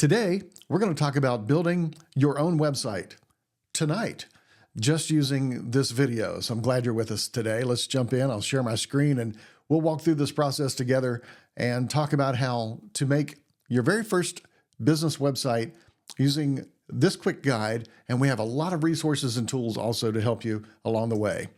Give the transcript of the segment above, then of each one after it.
Today, we're going to talk about building your own website tonight, just using this video. So I'm glad you're with us today. Let's jump in. I'll share my screen and we'll walk through this process together and talk about how to make your very first business website using this quick guide. And we have a lot of resources and tools also to help you along the way.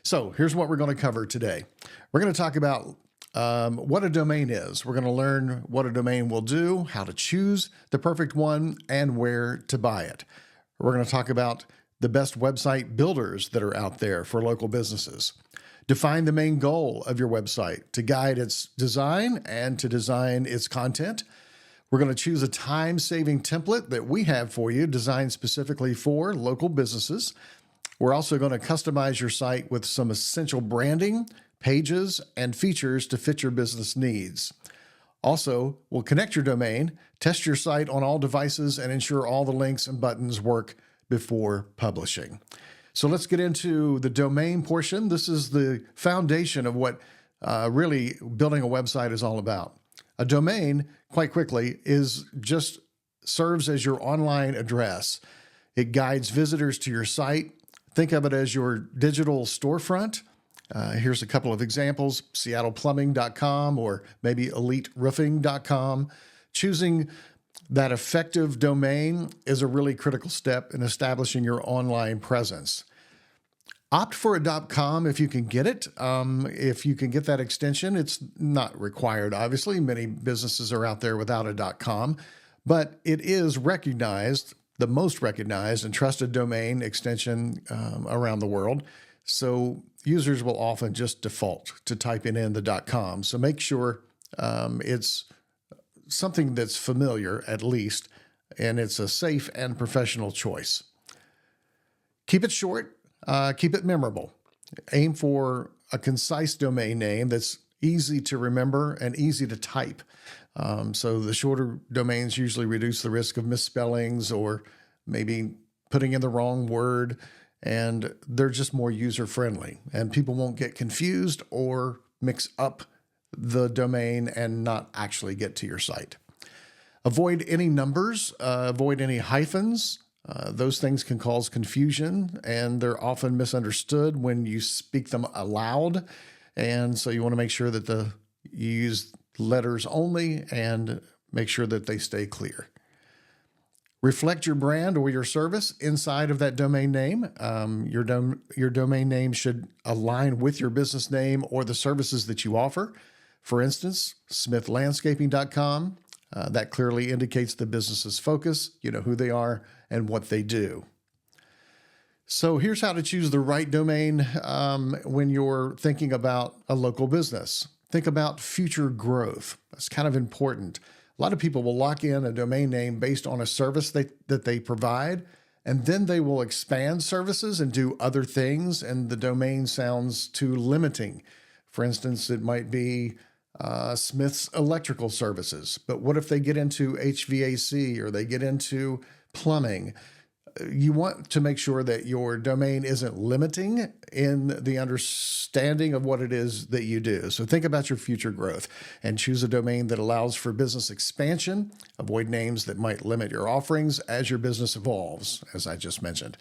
So here's what we're going to cover today. We're going to talk about what a domain is. We're going to learn what a domain will do, how to choose the perfect one, and where to buy it. We're going to talk about the best website builders that are out there for local businesses. Define the main goal of your website to guide its design and to design its content. We're going to choose a time-saving template that we have for you, designed specifically for local businesses. We're also going to customize your site with some essential branding, pages, and features to fit your business needs. Also, we'll connect your domain, test your site on all devices, and ensure all the links and buttons work before publishing. So let's get into the domain portion. This is the foundation of what really building a website is all about. A domain, quite quickly, serves as your online address. It guides visitors to your site. Think of it as your digital storefront. Here's a couple of examples: seattleplumbing.com or maybe eliteroofing.com. Choosing that effective domain is a really critical step in establishing your online presence. Opt for a .com if you can get it. If you can get that extension, it's not required, obviously. Many businesses are out there without a .com, but it is recognized, the most recognized and trusted domain extension around the world. So users will often just default to typing in the .com. So make sure it's something that's familiar, at least, and it's a safe and professional choice. Keep it short, keep it memorable. Aim for a concise domain name that's easy to remember and easy to type. So the shorter domains usually reduce the risk of misspellings or maybe putting in the wrong word, and they're just more user-friendly, and people won't get confused or mix up the domain and not actually get to your site. Avoid any numbers, avoid any hyphens. Those things can cause confusion, and they're often misunderstood when you speak them aloud. And so you want to make sure that you use letters only and make sure that they stay clear. Reflect your brand or your service inside of that domain name. Your domain name should align with your business name or the services that you offer. For instance, smithlandscaping.com. That clearly indicates the business's focus, you know who they are and what they do. So here's how to choose the right domain when you're thinking about a local business. Think about future growth. That's kind of important. A lot of people will lock in a domain name based on a service that they provide, and then they will expand services and do other things, and the domain sounds too limiting. For instance, it might be Smith's Electrical Services, but what if they get into HVAC or they get into plumbing? You want to make sure that your domain isn't limiting in the understanding of what it is that you do. So think about your future growth and choose a domain that allows for business expansion. Avoid names that might limit your offerings as your business evolves, as I just mentioned.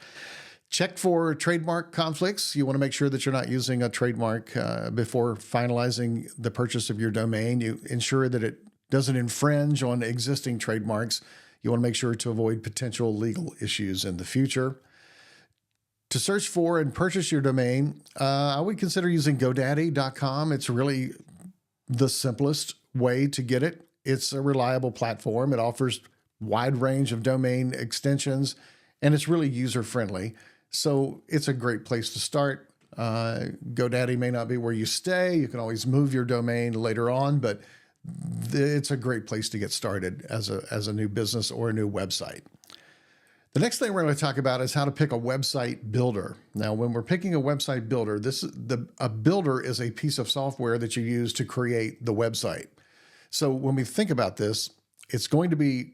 Check for trademark conflicts. You want to make sure that you're not using a trademark before finalizing the purchase of your domain. You ensure that it doesn't infringe on existing trademarks. You want to make sure to avoid potential legal issues in the future. To search for and purchase your domain, I would consider using GoDaddy.com. It's really the simplest way to get it. It's a reliable platform. It offers a wide range of domain extensions, and it's really user-friendly. So it's a great place to start. GoDaddy may not be where you stay. You can always move your domain later on, but it's a great place to get started as a new business or a new website. The next thing we're going to talk about is how to pick a website builder. Now, when we're picking a website builder, a builder is a piece of software that you use to create the website. So when we think about this, it's going to be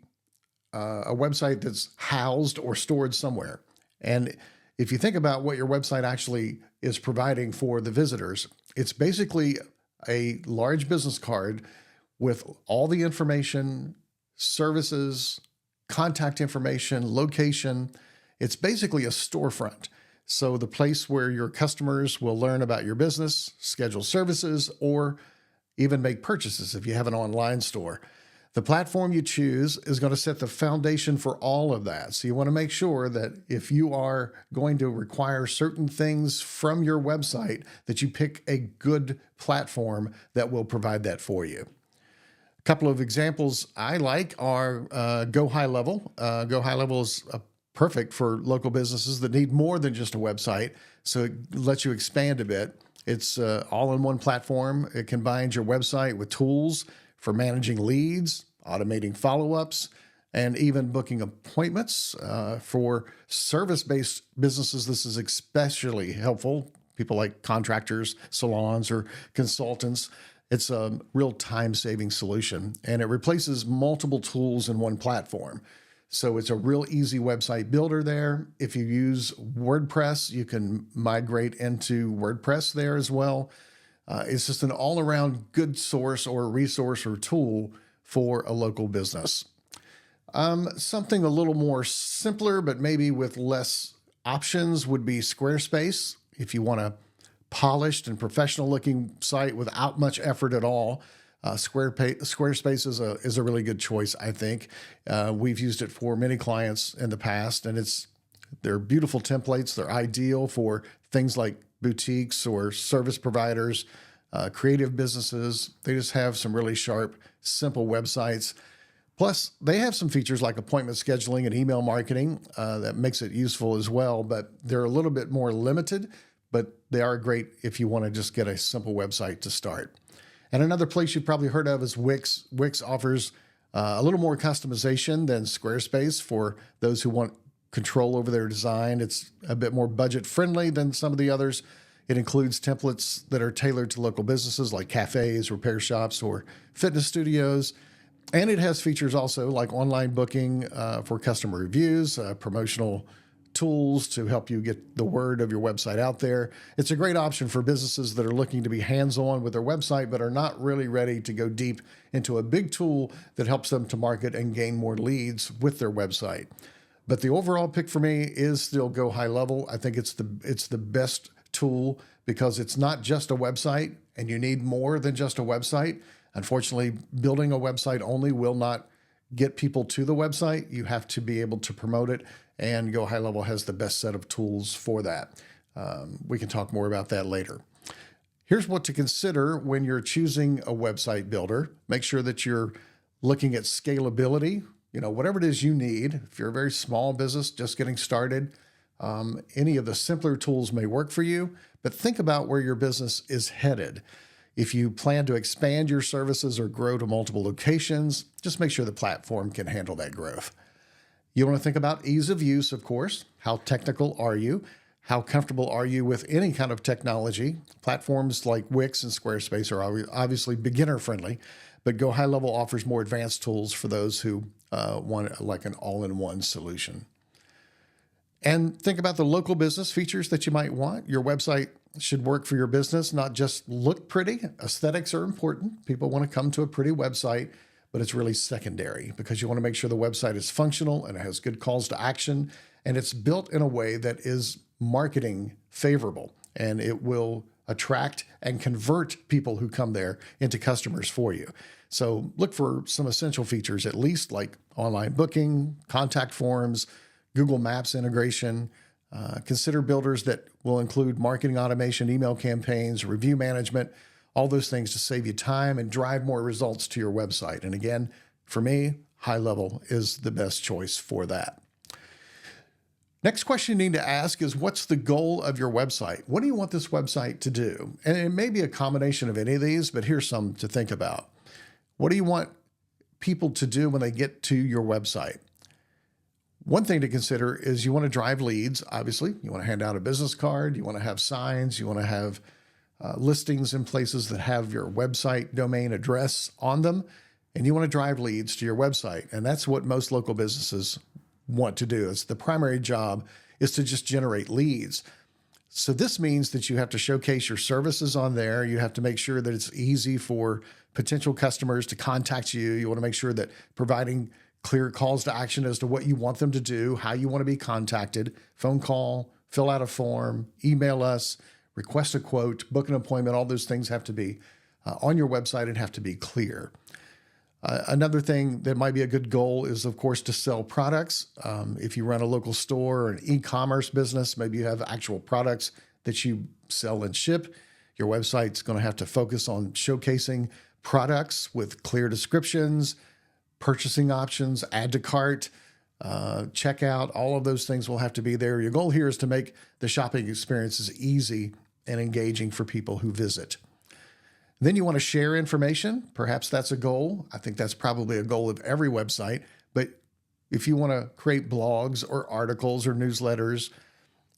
a website that's housed or stored somewhere. And if you think about what your website actually is providing for the visitors, it's basically a large business card with all the information, services, contact information, location. It's basically a storefront. So the place where your customers will learn about your business, schedule services, or even make purchases if you have an online store. The platform you choose is going to set the foundation for all of that. So you want to make sure that if you are going to require certain things from your website, that you pick a good platform that will provide that for you. A couple of examples I like are Go High Level. Go High Level is perfect for local businesses that need more than just a website, so it lets you expand a bit. It's all-in-one platform. It combines your website with tools for managing leads, automating follow-ups, and even booking appointments. For service-based businesses, this is especially helpful. People like contractors, salons, or consultants. It's a real time-saving solution, and it replaces multiple tools in one platform. So it's a real easy website builder there. If you use WordPress, you can migrate into WordPress there as well. It's just an all-around good source or resource or tool for a local business. Something a little more simpler, but maybe with less options, would be Squarespace. If you want a polished and professional-looking site without much effort at all, Squarespace is a really good choice, I think. We've used it for many clients in the past, and they're beautiful templates. They're ideal for things like boutiques or service providers, creative businesses. They just have some really sharp, simple websites. Plus, they have some features like appointment scheduling and email marketing that makes it useful as well, but they're a little bit more limited, but they are great if you want to just get a simple website to start. And another place you've probably heard of is Wix. Wix offers a little more customization than Squarespace for those who want control over their design. It's a bit more budget friendly than some of the others. It includes templates that are tailored to local businesses like cafes, repair shops, or fitness studios. And it has features also like online booking for customer reviews, promotional tools to help you get the word of your website out there. It's a great option for businesses that are looking to be hands-on with their website, but are not really ready to go deep into a big tool that helps them to market and gain more leads with their website. But the overall pick for me is still Go High Level. I think it's the best tool because it's not just a website, and you need more than just a website. Unfortunately, building a website only will not get people to the website. You have to be able to promote it, and Go High Level has the best set of tools for that. We can talk more about that later. Here's what to consider when you're choosing a website builder. Make sure that you're looking at scalability. Whatever it is you need. If you're a very small business just getting started, any of the simpler tools may work for you, but think about where your business is headed. If you plan to expand your services or grow to multiple locations, just make sure the platform can handle that growth. You want to think about ease of use, of course. How technical are you? How comfortable are you with any kind of technology? Platforms like Wix and Squarespace are obviously beginner-friendly, but Go High Level offers more advanced tools for those who want like an all-in-one solution. And think about the local business features that you might want. Your website should work for your business, not just look pretty. Aesthetics are important. People want to come to a pretty website, but it's really secondary because you want to make sure the website is functional and it has good calls to action, and it's built in a way that is marketing favorable, and it will attract and convert people who come there into customers for you. So look for some essential features, at least like online booking, contact forms, Google Maps integration. Consider builders that will include marketing automation, email campaigns, review management, all those things to save you time and drive more results to your website. And again, for me, High Level is the best choice for that. Next question you need to ask is, what's the goal of your website? What do you want this website to do? And it may be a combination of any of these, but here's some to think about. What do you want people to do when they get to your website? One thing to consider is you want to drive leads, obviously. You want to hand out a business card. You want to have signs. You want to have listings in places that have your website domain address on them. And you want to drive leads to your website. And that's what most local businesses want to do. It's the primary job is to just generate leads. So this means that you have to showcase your services on there. You have to make sure that it's easy for potential customers to contact you. You want to make sure that providing clear calls to action as to what you want them to do, how you want to be contacted, phone call, fill out a form, email us, request a quote, book an appointment. All those things have to be on your website and have to be clear. Another thing that might be a good goal is, of course, to sell products. If you run a local store or an e-commerce business, maybe you have actual products that you sell and ship. Your website's going to have to focus on showcasing products with clear descriptions, purchasing options, add to cart, checkout. All of those things will have to be there. Your goal here is to make the shopping experiences easy and engaging for people who visit. Then you want to share information. Perhaps that's a goal. I think that's probably a goal of every website. But if you want to create blogs or articles or newsletters,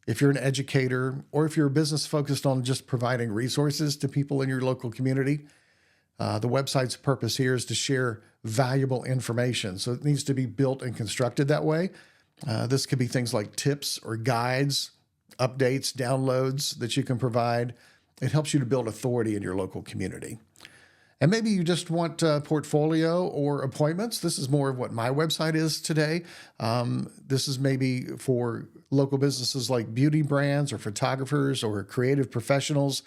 if you're an educator, or if you're a business focused on just providing resources to people in your local community, the website's purpose here is to share valuable information. So it needs to be built and constructed that way. This could be things like tips or guides, updates, downloads that you can provide. It helps you to build authority in your local community. And maybe you just want a portfolio or appointments. This is more of what my website is today. This is maybe for local businesses like beauty brands or photographers or creative professionals.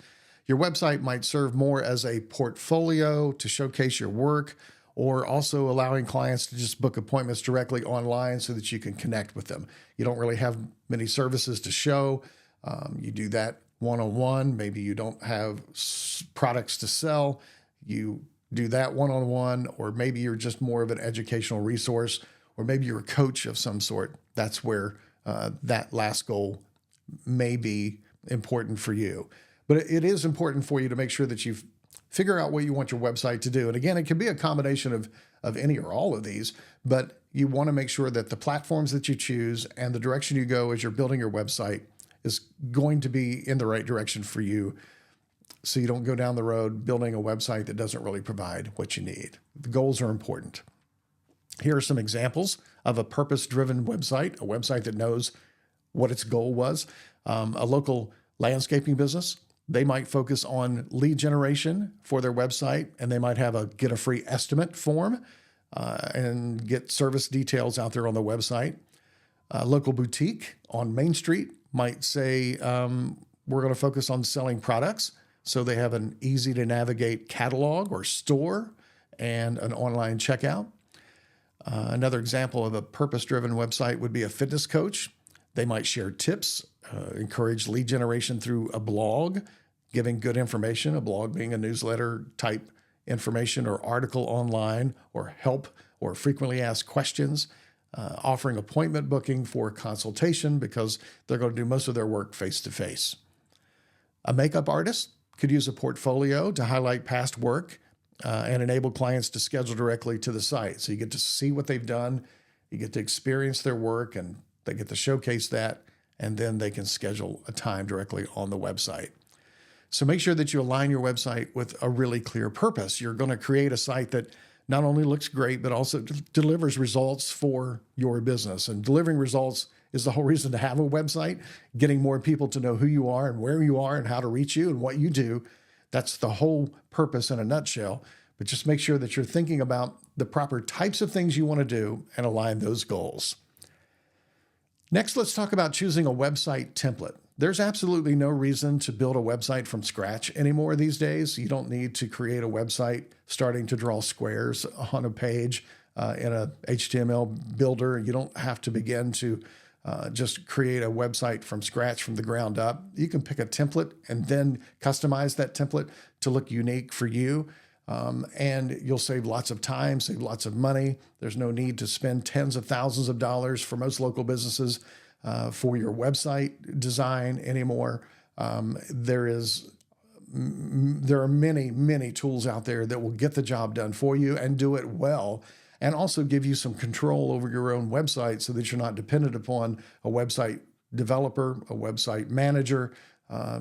Your website might serve more as a portfolio to showcase your work, or also allowing clients to just book appointments directly online so that you can connect with them. You don't really have many services to show. You do that one-on-one. Maybe you don't have products to sell. You do that one-on-one, or maybe you're just more of an educational resource, or maybe you're a coach of some sort. That's where that last goal may be important for you. But it is important for you to make sure that you figure out what you want your website to do. And again, it can be a combination of any or all of these, but you want to make sure that the platforms that you choose and the direction you go as you're building your website is going to be in the right direction for you, so you don't go down the road building a website that doesn't really provide what you need. The goals are important. Here are some examples of a purpose-driven website, a website that knows what its goal was. A local landscaping business, they might focus on lead generation for their website, and they might have a get a free estimate form and get service details out there on the website. A local boutique on Main Street might say, we're going to focus on selling products. So they have an easy to navigate catalog or store and an online checkout. Another example of a purpose-driven website would be a fitness coach. They might share tips, encourage lead generation through a blog, giving good information, a blog being a newsletter type information or article online, or help or frequently asked questions, offering appointment booking for consultation because they're going to do most of their work face-to-face. A makeup artist could use a portfolio to highlight past work and enable clients to schedule directly to the site. So you get to see what they've done, you get to experience their work, and they get to showcase that, and then they can schedule a time directly on the website. So make sure that you align your website with a really clear purpose. You're going to create a site that not only looks great, but also delivers results for your business. And delivering results is the whole reason to have a website, getting more people to know who you are and where you are and how to reach you and what you do. That's the whole purpose in a nutshell. But just make sure that you're thinking about the proper types of things you want to do and align those goals. Next, let's talk about choosing a website template. There's absolutely no reason to build a website from scratch anymore these days. You don't need to create a website starting to draw squares on a page in a HTML builder. You don't have to begin to just create a website from scratch from the ground up. You can pick a template and then customize that template to look unique for you. And you'll save lots of time, save lots of money. There's no need to spend tens of thousands of dollars for most local businesses for your website design anymore. There are many, many tools out there that will get the job done for you and do it well, and also give you some control over your own website so that you're not dependent upon a website developer, a website manager,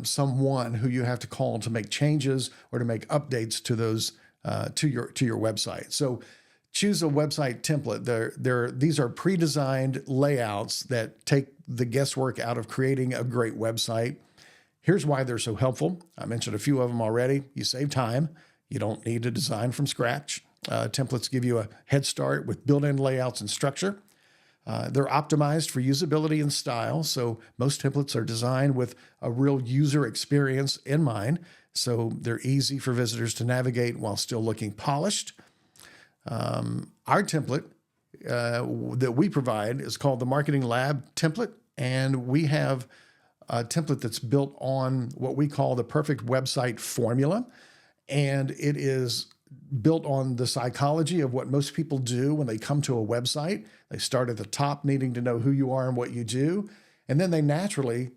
someone who you have to call to make changes or to make updates to those to your website. So choose a website template. These are pre-designed layouts that take the guesswork out of creating a great website. Here's why they're so helpful. I mentioned a few of them already. You save time. You don't need to design from scratch. Templates give you a head start with built-in layouts and structure. They're optimized for usability and style. So most templates are designed with a real user experience in mind. So they're easy for visitors to navigate while still looking polished. Our template that we provide is called the Marketing Lab template. And we have a template that's built on what we call the perfect website formula. And it is built on the psychology of what most people do when they come to a website. They start at the top, needing to know who you are and what you do. And then they naturally,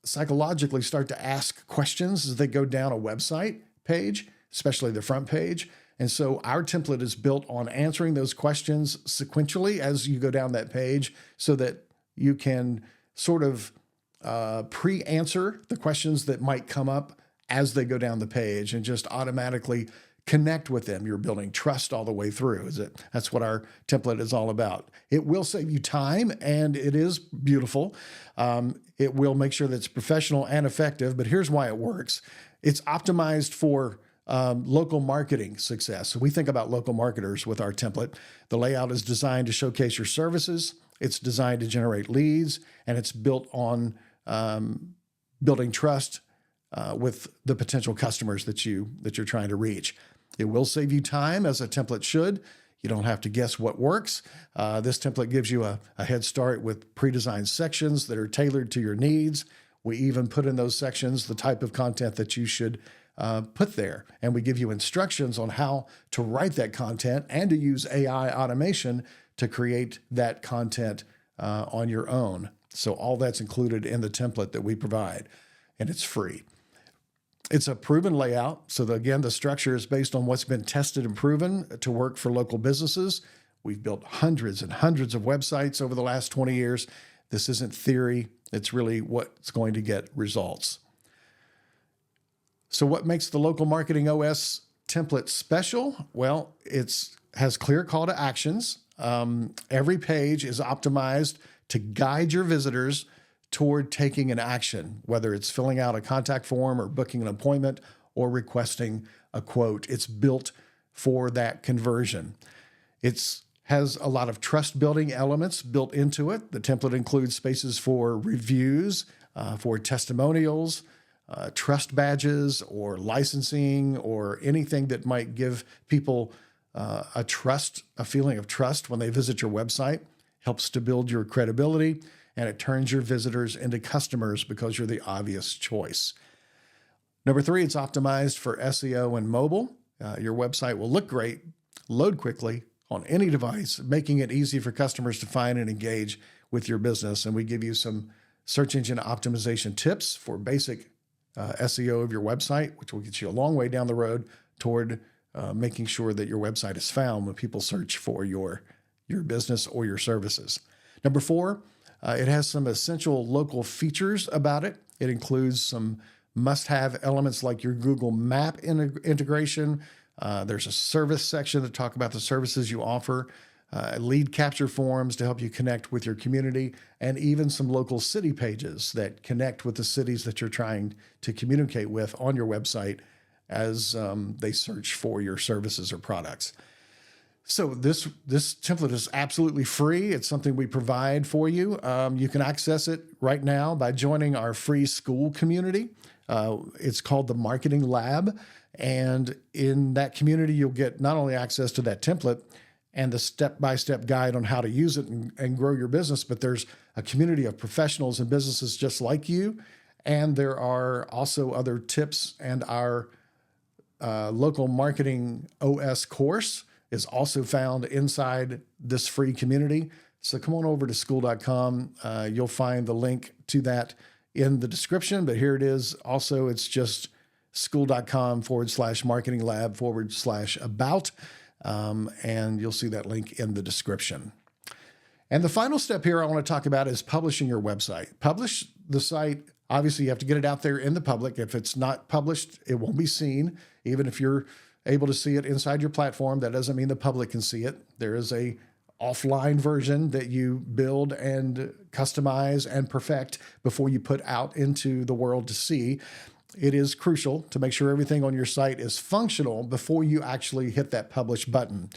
psychologically start to ask questions as they go down a website page, especially the front page. And so our template is built on answering those questions sequentially as you go down that page so that you can sort of pre-answer the questions that might come up as they go down the page and just automatically connect with them. You're building trust all the way through. That's what our template is all about. It will save you time, and it is beautiful. It will make sure that it's professional and effective, but here's why it works. It's optimized for local marketing success. So we think about local marketers with our template. The layout is designed to showcase your services. It's designed to generate leads, and it's built on building trust with the potential customers that you're trying to reach. It will save you time, as a template should. You don't have to guess what works. This template gives you a head start with pre-designed sections that are tailored to your needs. We even put in those sections the type of content that you should put there. And we give you instructions on how to write that content and to use AI automation to create that content on your own. So all that's included in the template that we provide, and it's free. It's a proven layout. So again, the structure is based on what's been tested and proven to work for local businesses. We've built hundreds and hundreds of websites over the last 20 years. This isn't theory. It's really what's going to get results. So what makes the Local Marketing OS template special? Well, it has clear call to actions. Every page is optimized to guide your visitors toward taking an action, whether it's filling out a contact form or booking an appointment or requesting a quote. It's built for that conversion. It has a lot of trust building elements built into it. The template includes spaces for reviews, for testimonials, trust badges, or licensing, or anything that might give people a feeling of trust when they visit your website. Helps to build your credibility, and it turns your visitors into customers because you're the obvious choice. Number 3, it's optimized for SEO and mobile. Your website will look great, load quickly on any device, making it easy for customers to find and engage with your business. And we give you some search engine optimization tips for basic SEO of your website, which will get you a long way down the road toward making sure that your website is found when people search for your business or your services. Number 4, it has some essential local features about it. It includes some must-have elements like your Google Map integration. There's a service section to talk about the services you offer, lead capture forms to help you connect with your community, and even some local city pages that connect with the cities that you're trying to communicate with on your website as they search for your services or products. So this template is absolutely free. It's something we provide for you. You can access it right now by joining our free school community. It's called the Marketing Lab. And in that community, you'll get not only access to that template and the step-by-step guide on how to use it and grow your business, but there's a community of professionals and businesses just like you. And there are also other tips, and our Local Marketing OS course is also found inside this free community. So come on over to school.com. You'll find the link to that in the description, but here it is. Also, it's just school.com/marketing lab/about. And you'll see that link in the description. And the final step here I want to talk about is publishing your website. Publish the site. Obviously, you have to get it out there in the public. If it's not published, it won't be seen. Even if you're able to see it inside your platform, that doesn't mean the public can see it. There is a offline version that you build and customize and perfect before you put out into the world to see. it is crucial to make sure everything on your site is functional before you actually hit that publish button.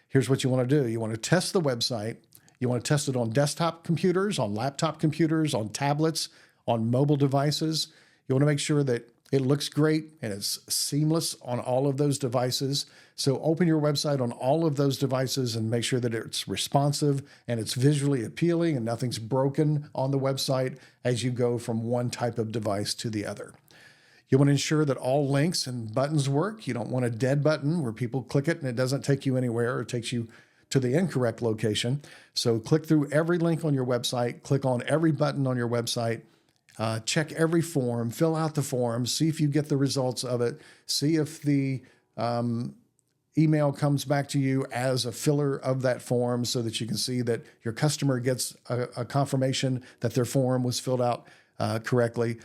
Here's what you want to do. You want to test the website. You want to test it on desktop computers, on laptop computers, on tablets, on mobile devices. You want to make sure that it looks great and it's seamless on all of those devices. So open your website on all of those devices and make sure that it's responsive and it's visually appealing and nothing's broken on the website as you go from one type of device to the other. You want to ensure that all links and buttons work. You don't want a dead button where people click it and it doesn't take you anywhere, or it takes you to the incorrect location. So click through every link on your website, click on every button on your website, check every form, fill out the form, see if you get the results of it, see if the email comes back to you as a filler of that form so that you can see that your customer gets a confirmation that their form was filled out correctly.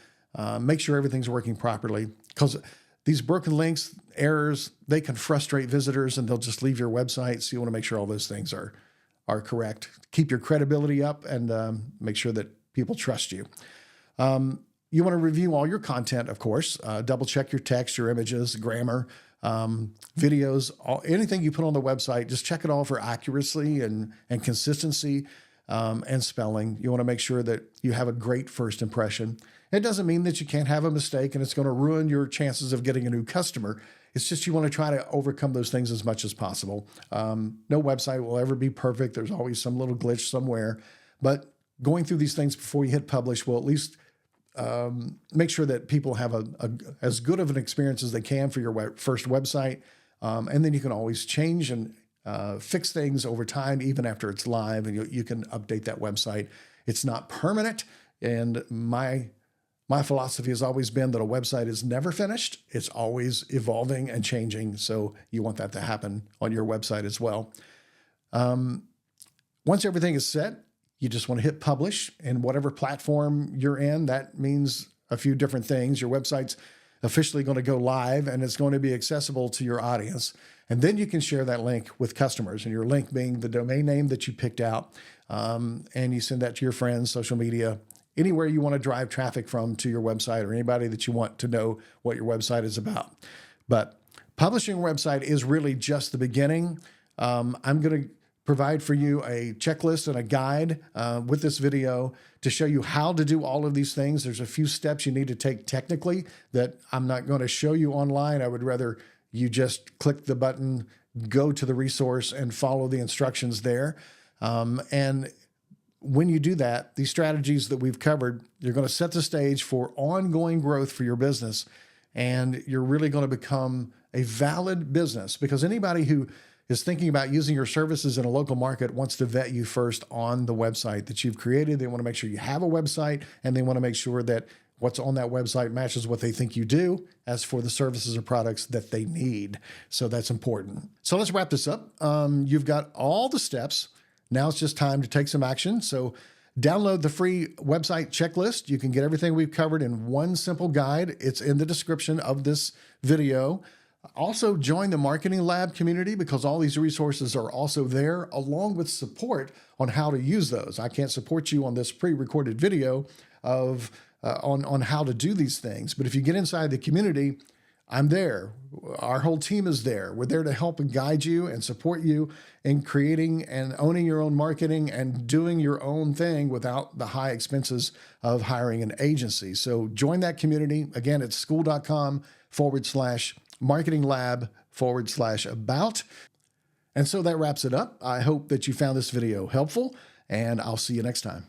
Make sure everything's working properly, because these broken links, errors, they can frustrate visitors and they'll just leave your website. So you want to make sure all those things are correct. Keep your credibility up and make sure that people trust you. You want to review all your content, of course. Double check your text, your images, grammar, videos, anything you put on the website. Just check it all for accuracy and consistency and spelling. You want to make sure that you have a great first impression. It doesn't mean that you can't have a mistake and it's going to ruin your chances of getting a new customer. It's just you want to try to overcome those things as much as possible. No website will ever be perfect. There's always some little glitch somewhere. But going through these things before you hit publish will at least make sure that people have as good of an experience as they can for your first website. And then you can always change and fix things over time, even after it's live, and you can update that website. It's not permanent. And my philosophy has always been that a website is never finished. It's always evolving and changing. So you want that to happen on your website as well. Once everything is set, you just want to hit publish, and whatever platform you're in, that means a few different things. Your website's officially going to go live and it's going to be accessible to your audience. And then you can share that link with customers, and your link being the domain name that you picked out. And you send that to your friends, social media, anywhere you want to drive traffic from to your website, or anybody that you want to know what your website is about. But publishing a website is really just the beginning. I'm going to provide for you a checklist and a guide with this video to show you how to do all of these things. There's a few steps you need to take technically that I'm not going to show you online. I would rather you just click the button, go to the resource, and follow the instructions there. And when you do that, these strategies that we've covered, you're going to set the stage for ongoing growth for your business. And you're really going to become a valid business, because anybody who is thinking about using your services in a local market wants to vet you first on the website that you've created. They want to make sure you have a website, and they want to make sure that what's on that website matches what they think you do as for the services or products that they need. So that's important. So let's wrap this up. You've got all the steps. Now it's just time to take some action. So download the free website checklist. You can get everything we've covered in one simple guide. It's in the description of this video. Also, join the Marketing Lab community, because all these resources are also there, along with support on how to use those. I can't support you on this pre-recorded video of on how to do these things, but if you get inside the community, I'm there. Our whole team is there. We're there to help and guide you and support you in creating and owning your own marketing and doing your own thing without the high expenses of hiring an agency. So join that community. Again, it's school.com/marketinglab/about. And so that wraps it up. I hope that you found this video helpful, and I'll see you next time.